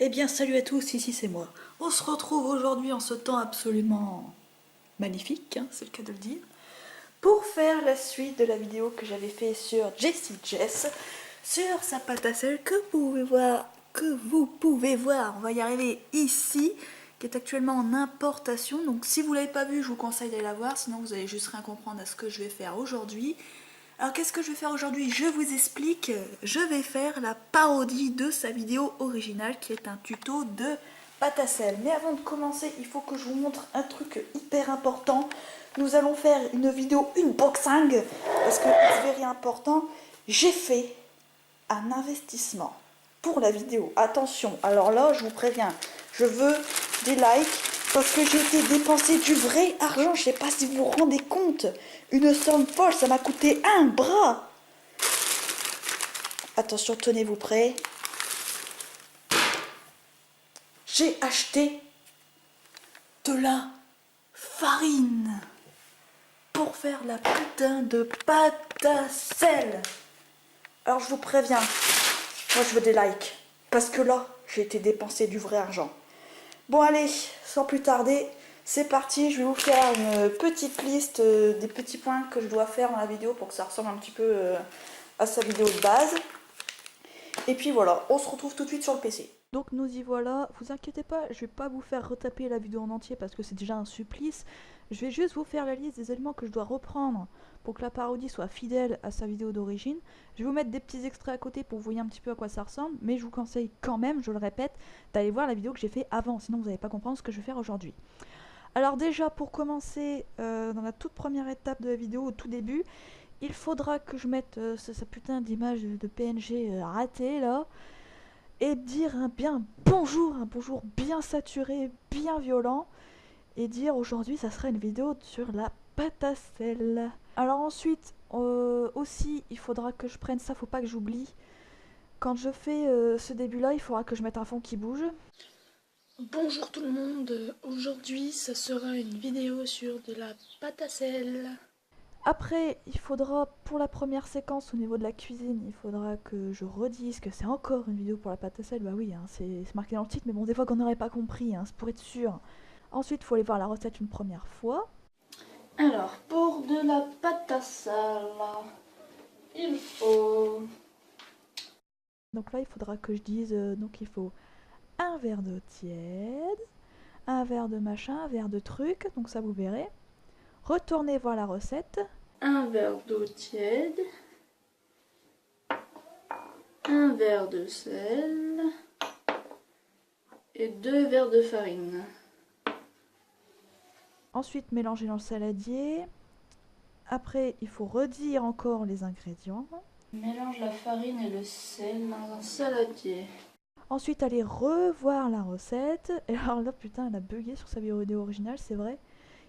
Eh bien salut à tous, ici c'est moi. On se retrouve aujourd'hui en ce temps absolument magnifique, hein, c'est le cas de le dire, pour faire la suite de la vidéo que j'avais fait sur Jessie Jess, sur sa pâte à sel que vous pouvez voir, on va y arriver ici, qui est actuellement en importation. Donc si vous l'avez pas vu, je vous conseille d'aller la voir, sinon vous allez juste rien comprendre à ce que je vais faire aujourd'hui. Alors qu'est-ce que je vais faire aujourd'hui? Je vous explique, je vais faire la parodie de sa vidéo originale qui est un tuto de pâte à sel. Mais avant de commencer, il faut que je vous montre un truc hyper important. Nous allons faire une vidéo unboxing parce que c'est very important. J'ai fait un investissement pour la vidéo. Attention, alors là je vous préviens, je veux des likes parce que j'ai été dépenser du vrai argent. Je sais pas si vous vous rendez compte, une somme folle, ça m'a coûté un bras. Attention, tenez-vous prêts. J'ai acheté de la farine pour faire la putain de pâte à sel. Alors je vous préviens, moi je veux des likes parce que là j'ai été dépenser du vrai argent. Bon allez, sans plus tarder, c'est parti. Je vais vous faire une petite liste des petits points que je dois faire dans la vidéo pour que ça ressemble un petit peu à sa vidéo de base. Et puis voilà, on se retrouve tout de suite sur le PC. Donc nous y voilà, vous inquiétez pas, je vais pas vous faire retaper la vidéo en entier parce que c'est déjà un supplice. Je vais juste vous faire la liste des éléments que je dois reprendre pour que la parodie soit fidèle à sa vidéo d'origine. Je vais vous mettre des petits extraits à côté pour que vous voyez un petit peu à quoi ça ressemble, mais je vous conseille quand même, je le répète, d'aller voir la vidéo que j'ai fait avant, sinon vous n'allez pas comprendre ce que je vais faire aujourd'hui. Alors déjà, pour commencer, dans la toute première étape de la vidéo, au tout début, il faudra que je mette sa putain d'image de PNG ratée là, et dire un bonjour bien saturé, bien violent, et dire aujourd'hui ça sera une vidéo sur la pâte à sel. Alors ensuite, aussi, il faudra que je prenne ça, faut pas que j'oublie. Quand je fais ce début là, il faudra que je mette un fond qui bouge. Bonjour tout le monde, aujourd'hui ça sera une vidéo sur de la pâte à sel. Après, il faudra, pour la première séquence au niveau de la cuisine, il faudra que je redise que c'est encore une vidéo pour la pâte à sel. Bah oui, hein, c'est marqué dans le titre, mais bon, des fois qu'on n'aurait pas compris, hein, c'est pour être sûr. Ensuite, il faut aller voir la recette une première fois. Alors, pour de la pâte à sel, il faut... Donc là, il faudra que je dise, donc il faut un verre d'eau tiède, un verre de machin, un verre de truc, donc ça vous verrez. Retournez voir la recette. Un verre d'eau tiède, un verre de sel et 2 verres de farine. Ensuite, mélangez dans le saladier. Après, il faut redire encore les ingrédients. Mélange la farine et le sel dans un saladier. Ensuite, allez revoir la recette. Et alors là, putain, elle a bugué sur sa vidéo originale, c'est vrai.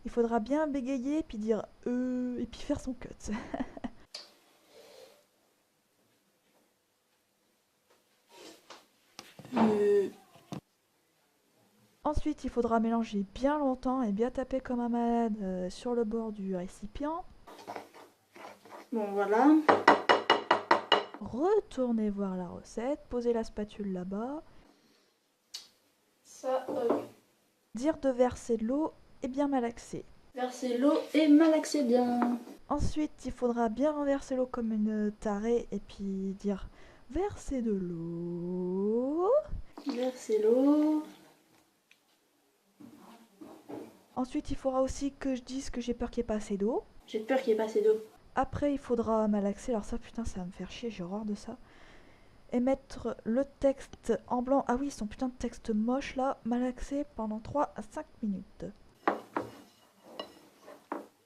Il faudra bien bégayer, puis dire et puis faire son cut. Ensuite, il faudra mélanger bien longtemps et bien taper comme un malade sur le bord du récipient. Bon voilà. Retournez voir la recette, posez la spatule là-bas. Ça, Dire de verser de l'eau et bien malaxer. verser l'eau et malaxer bien. Ensuite, il faudra bien renverser l'eau comme une tarée et puis dire verser de l'eau. Verser l'eau. Ensuite, il faudra aussi que je dise que j'ai peur qu'il n'y ait pas assez d'eau. J'ai peur qu'il n'y ait pas assez d'eau. Après, il faudra malaxer. Alors ça, putain, ça va me faire chier, j'ai horreur de ça. Et mettre le texte en blanc. Ah oui, son putain de texte moche là. Malaxer pendant 3 à 5 minutes.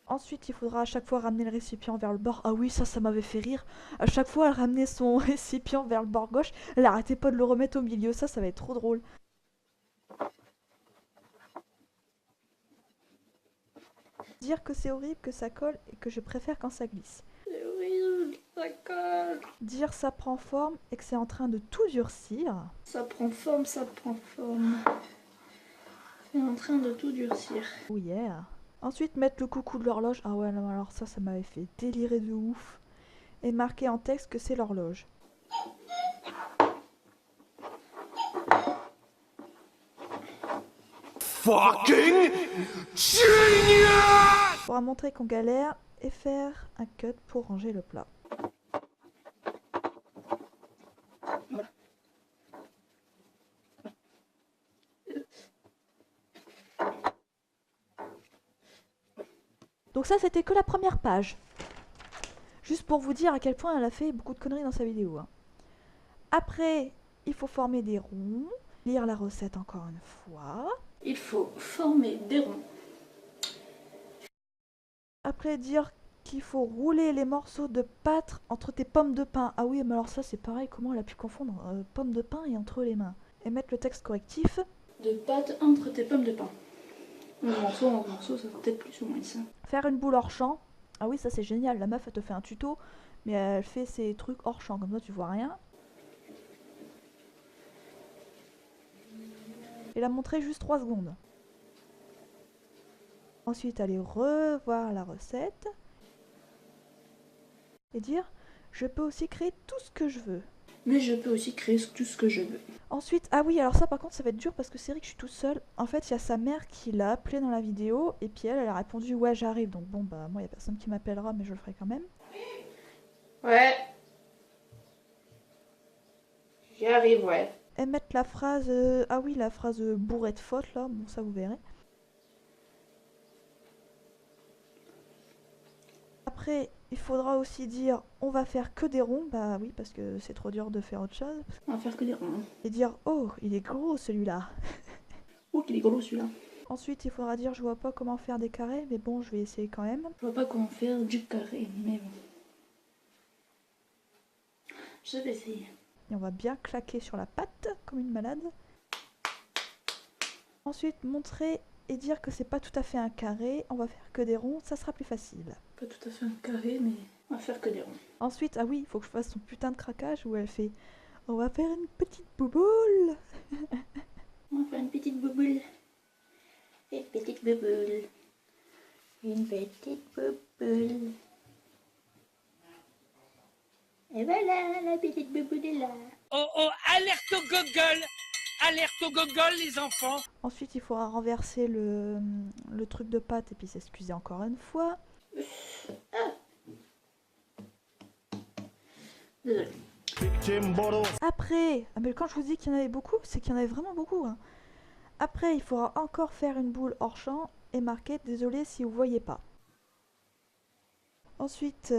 Ensuite, il faudra à chaque fois ramener le récipient vers le bord. Ah oui, ça m'avait fait rire. À chaque fois, elle ramenait son récipient vers le bord gauche. Elle arrêtait pas de le remettre au milieu. Ça va être trop drôle. Dire que c'est horrible, que ça colle et que je préfère quand ça glisse. C'est horrible, ça colle. Dire ça prend forme et que c'est en train de tout durcir. Ça prend forme, ça prend forme. C'est en train de tout durcir. Oh yeah. Ensuite, mettre le coucou de l'horloge. Ah ouais, non, alors ça m'avait fait délirer de ouf. Et marquer en texte que c'est l'horloge. fucking genius! Faudra montrer qu'on galère et faire un cut pour ranger le plat. Voilà. Donc ça, c'était que la première page. Juste pour vous dire à quel point elle a fait beaucoup de conneries dans sa vidéo. Hein. Après, il faut former des ronds, lire la recette encore une fois. Il faut former des ronds. Après, dire qu'il faut rouler les morceaux de pâte entre tes pommes de pain. Ah oui, mais alors ça, c'est pareil, comment elle a pu confondre pommes de pain et entre les mains. Et mettre le texte correctif. De pâte entre tes pommes de pain. Un morceau en morceau, ça sera peut-être plus ou moins ça. Faire une boule hors champ. Ah oui, ça c'est génial, la meuf elle te fait un tuto, mais elle fait ses trucs hors champ, comme ça tu vois rien. Et la montrer juste 3 secondes. Ensuite aller revoir la recette. Et dire, je peux aussi créer tout ce que je veux. Mais je peux aussi créer tout ce que je veux. Ensuite, ah oui, alors ça par contre ça va être dur parce que c'est vrai que je suis toute seule. En fait, il y a sa mère qui l'a appelée dans la vidéo et puis elle a répondu ouais j'arrive. Donc bon bah moi il y a personne qui m'appellera mais je le ferai quand même. Ouais. J'y arrive, ouais. Et mettre la phrase, ah oui la phrase bourrée de fautes là, bon ça vous verrez. Après, il faudra aussi dire on va faire que des ronds, bah oui parce que c'est trop dur de faire autre chose. On va faire que des ronds. Et dire oh il est gros celui-là. Oh, qu'il est gros celui-là. Ensuite il faudra dire je vois pas comment faire des carrés mais bon je vais essayer quand même. Je vois pas comment faire du carré, mais bon. Je vais essayer. Et on va bien claquer sur la pâte comme une malade. Ensuite montrer et dire que c'est pas tout à fait un carré, on va faire que des ronds, ça sera plus facile. Pas tout à fait un carré, mais on va faire que des ronds. Ensuite, ah oui, il faut que je fasse son putain de craquage où elle fait on va faire une petite bouboule. On va faire une petite bouboule. Une petite bouboule. Une petite bouboule. Et voilà, la petite bouboule est là. Oh oh, alerte au gogol! Alerte au gogol, les enfants! Ensuite, il faudra renverser le truc de pâte et puis s'excuser encore une fois. Désolée. Après, ah mais quand je vous dis qu'il y en avait beaucoup, c'est qu'il y en avait vraiment beaucoup. Hein. Après, il faudra encore faire une boule hors champ et marquer désolé si vous voyez pas. Ensuite,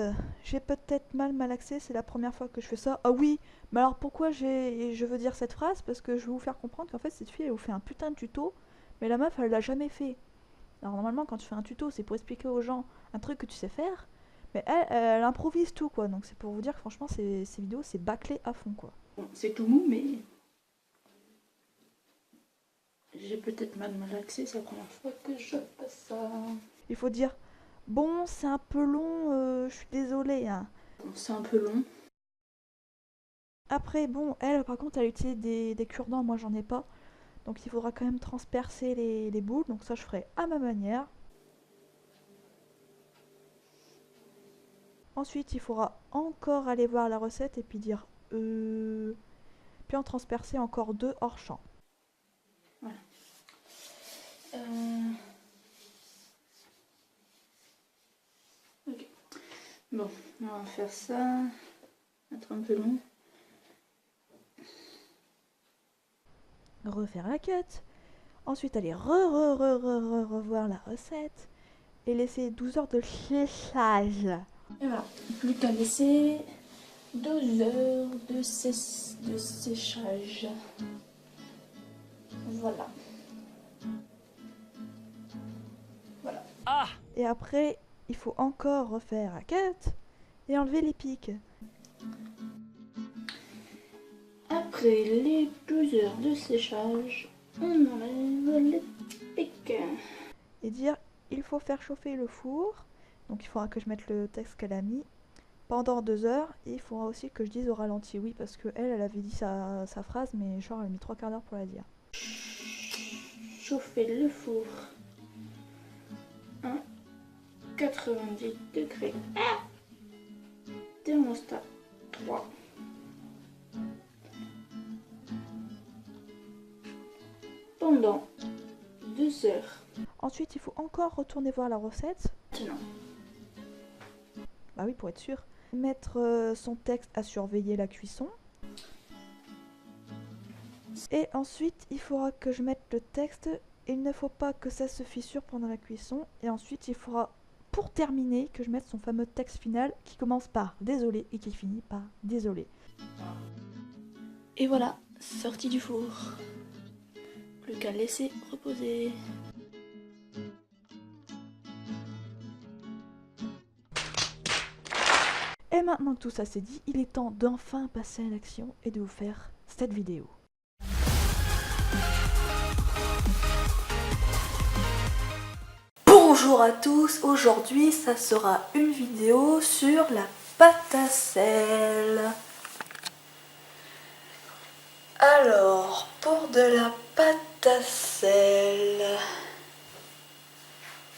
j'ai peut-être mal malaxé, c'est la première fois que je fais ça. Ah oui, mais alors pourquoi je veux dire cette phrase? Parce que je vais vous faire comprendre qu'en fait cette fille elle vous fait un putain de tuto, mais la meuf elle l'a jamais fait. Alors normalement quand tu fais un tuto c'est pour expliquer aux gens un truc que tu sais faire, mais elle improvise tout quoi, donc c'est pour vous dire que franchement ces vidéos c'est bâclé à fond quoi. Bon, c'est tout mou, mais j'ai peut-être mal malaxé, c'est la première fois que je fais ça. Il faut dire, bon c'est un peu long, je suis désolée hein. Bon, c'est un peu long. Après bon, elle par contre elle utilise des cure-dents, moi j'en ai pas. Donc il faudra quand même transpercer les boules, donc ça je ferai à ma manière. Ensuite il faudra encore aller voir la recette et puis dire puis en transpercer encore 2 hors champ. Voilà. Ok. Bon, on va faire ça. Ça va être un peu long. Refaire la cut. Ensuite aller revoir la recette. Et laisser 12 heures de séchage. Et voilà, plus qu'à laisser 12 heures de séchage. Voilà. Voilà. Ah! Et après, il faut encore refaire la cut et enlever les pics. Après les 12 heures de séchage, on enlève les pics. Et dire, il faut faire chauffer le four. Donc il faudra que je mette le texte qu'elle a mis pendant 2 heures. Et il faudra aussi que je dise au ralenti. Oui, parce que elle avait dit sa phrase, mais genre elle a mis 3/4 d'heure pour la dire. Chauffer le four à 90 degrés. Thermostat 3. Pendant 2 2 heures. Ensuite, il faut encore retourner voir la recette. Maintenant. Bah oui, pour être sûr. Mettre son texte à surveiller la cuisson. Et ensuite, il faudra que je mette le texte. Il ne faut pas que ça se fissure pendant la cuisson. Et ensuite, il faudra, pour terminer, que je mette son fameux texte final qui commence par désolé et qui finit par désolé. Et voilà, sorti du four. Plus qu'à laisser reposer. Et maintenant que tout ça c'est dit, il est temps d'enfin passer à l'action et de vous faire cette vidéo. Bonjour à tous, aujourd'hui ça sera une vidéo sur la pâte à sel. Alors, pour de la pâte à sel,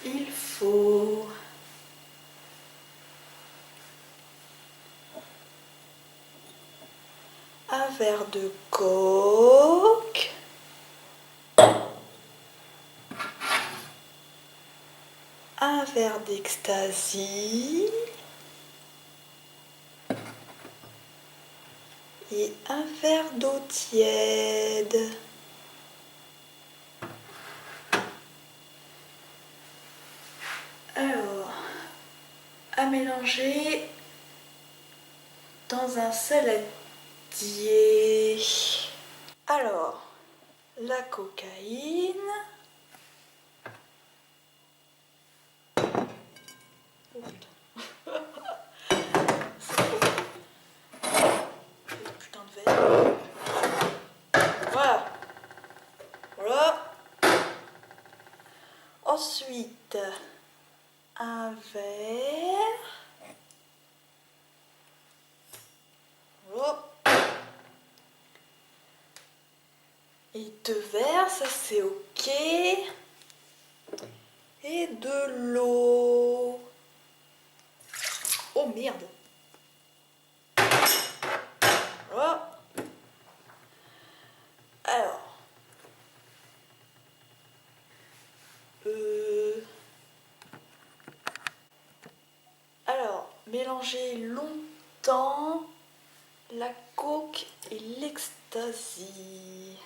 il faut un verre de coke, un verre d'ecstasy et un verre d'eau tiède. Alors, à mélanger dans un saladier. Alors, la cocaïne. Oh putain. Putain de verre. Voilà. Voilà. Ensuite, un verre. Voilà. Et 2 verres, ça c'est ok. Et de l'eau. Oh merde. Voilà. Alors. Alors, mélanger longtemps la coke et l'ecstasy.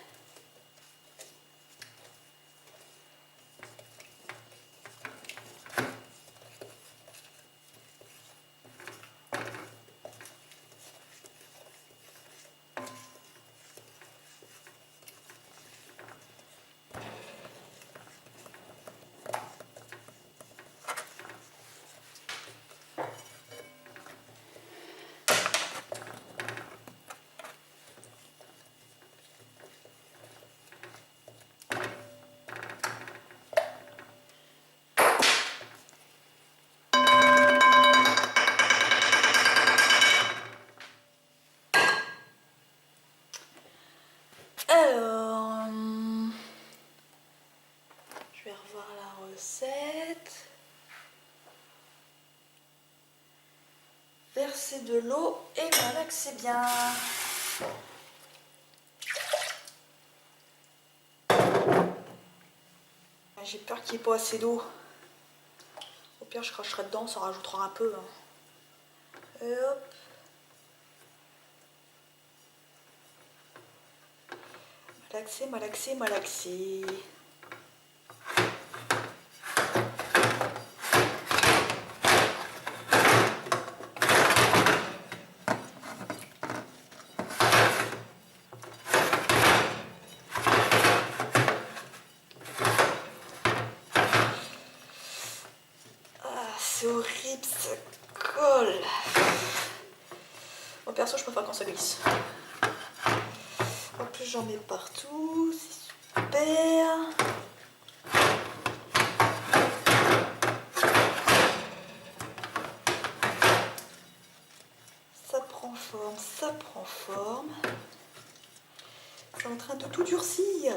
Alors, je vais revoir la recette. Verser de l'eau et voilà que c'est bien. J'ai peur qu'il n'y ait pas assez d'eau. Au pire, je cracherai dedans, ça rajoutera un peu. Et hop. Malaxer, malaxer, malaxer. C'est horrible, ça colle. Moi perso, je préfère quand ça glisse. En plus, j'en mets partout, c'est super. Ça prend forme, ça prend forme. C'est en train de tout durcir.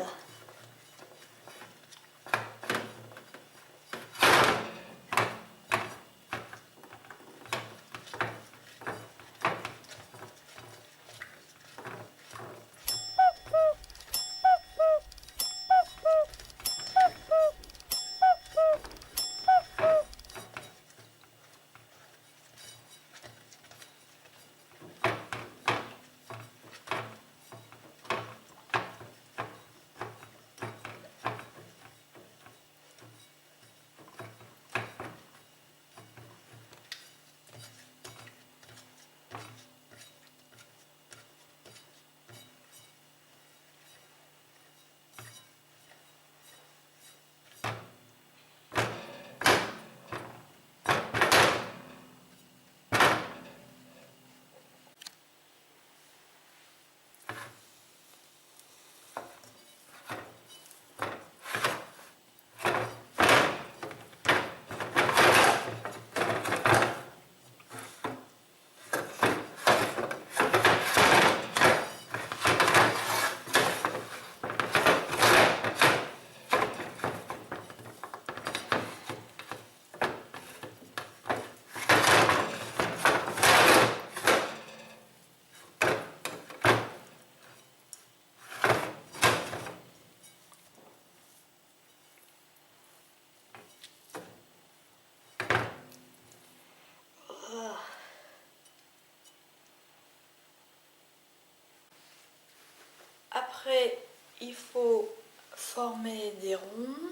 Après, il faut former des ronds,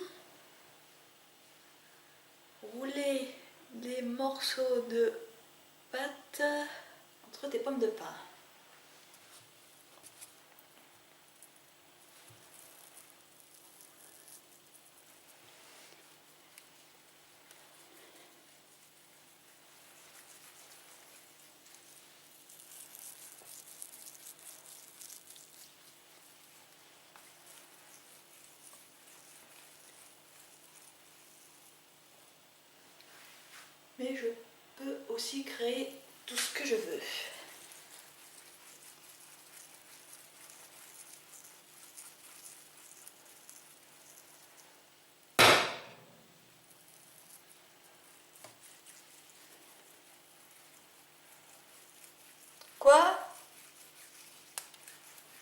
rouler des morceaux de pâte entre des pommes de pain. Mais je peux aussi créer tout ce que je veux. Quoi?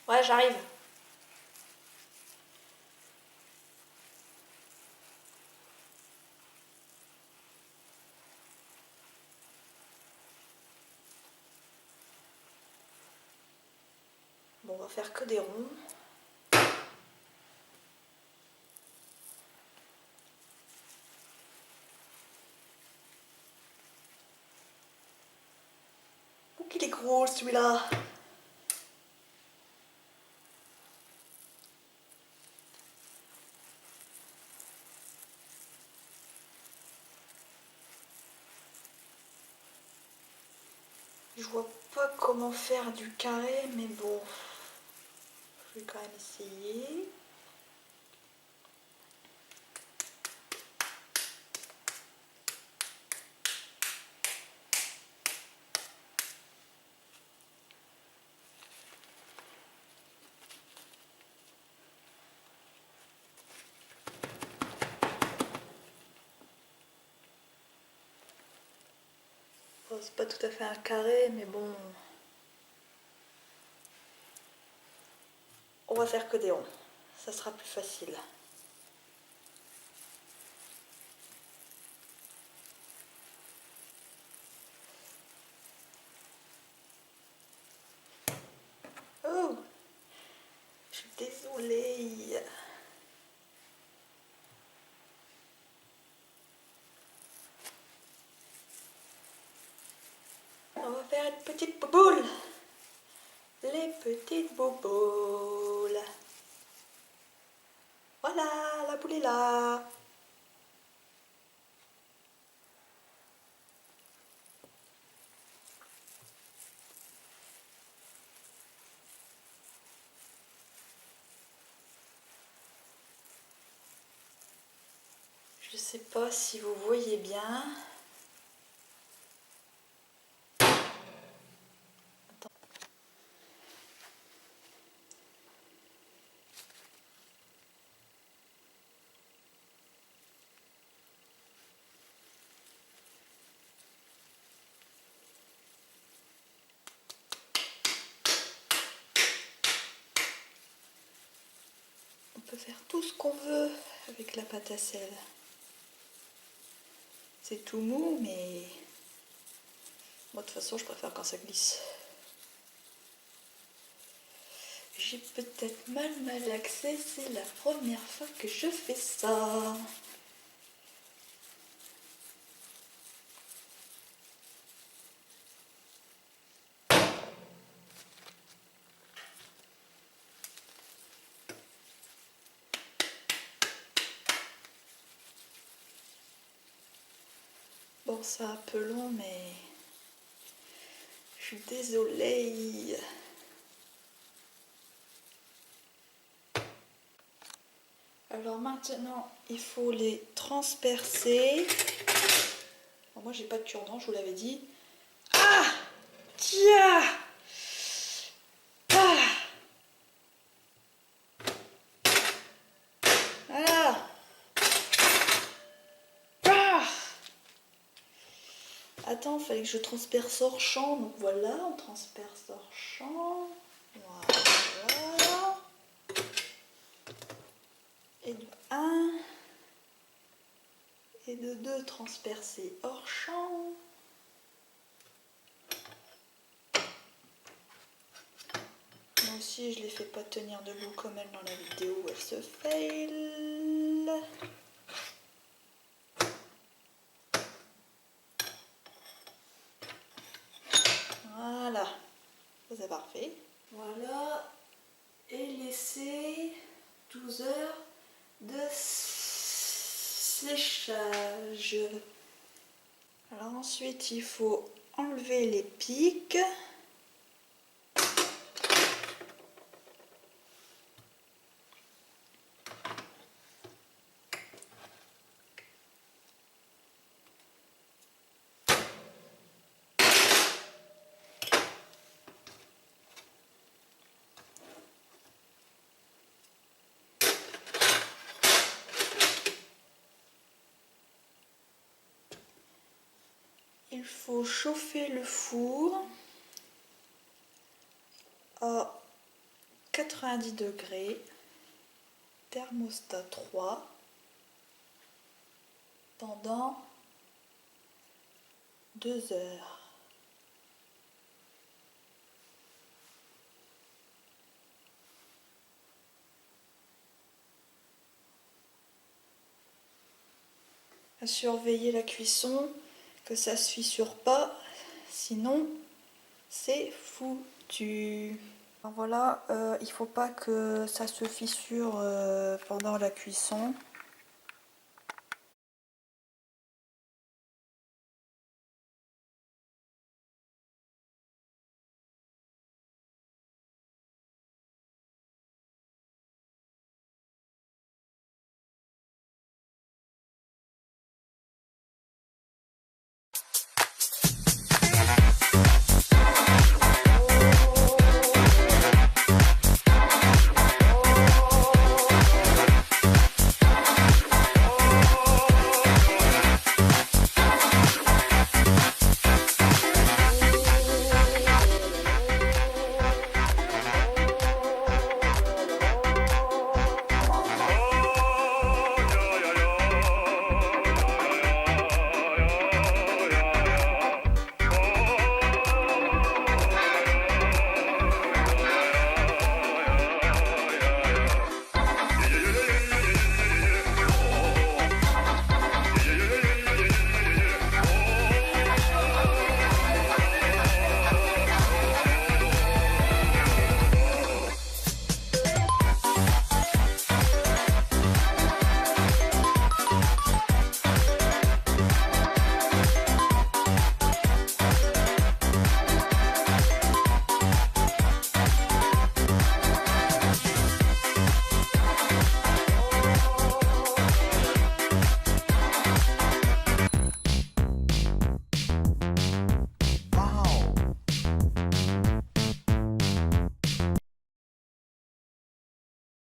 Ouais, j'arrive. Bon, on va faire que des ronds. Oh, qu'il est gros celui-là. Je vois pas comment faire du carré, mais bon, je vais quand même essayer. Bon, c'est pas tout à fait un carré, mais bon. On va faire que des ronds. Ça sera plus facile. Oh, je suis désolée. On va faire une petite boule. Les petites boboules. Voilà, la boule est là. Je sais pas si vous voyez bien. On peut faire tout ce qu'on veut avec la pâte à sel. C'est tout mou, mais moi de toute façon je préfère quand ça glisse. J'ai peut-être mal malaxé, c'est la première fois que je fais ça. Bon, c'est un peu long, mais je suis désolée. Alors maintenant, il faut les transpercer. Bon, moi, j'ai pas de cure-dent, je vous l'avais dit. Ah! Tiens! Ah! Voilà! Ah! Attends, il fallait que je transperce hors champ. Donc voilà, on transperce hors champ. Voilà. Et de 1 et de 2 transpercer hors champ. Moi aussi celle-ci, je ne les fais pas tenir debout comme elle dans la vidéo où elle se fail. Voilà, ça c'est parfait. Voilà, et laisser 12 heures de séchage. Alors ensuite, il faut enlever les pics. Il faut chauffer le four à 90 degrés, thermostat 3, pendant 2 heures. À surveiller la cuisson, que ça se fissure pas, sinon c'est foutu. Alors voilà, il faut pas que ça se fissure pendant la cuisson.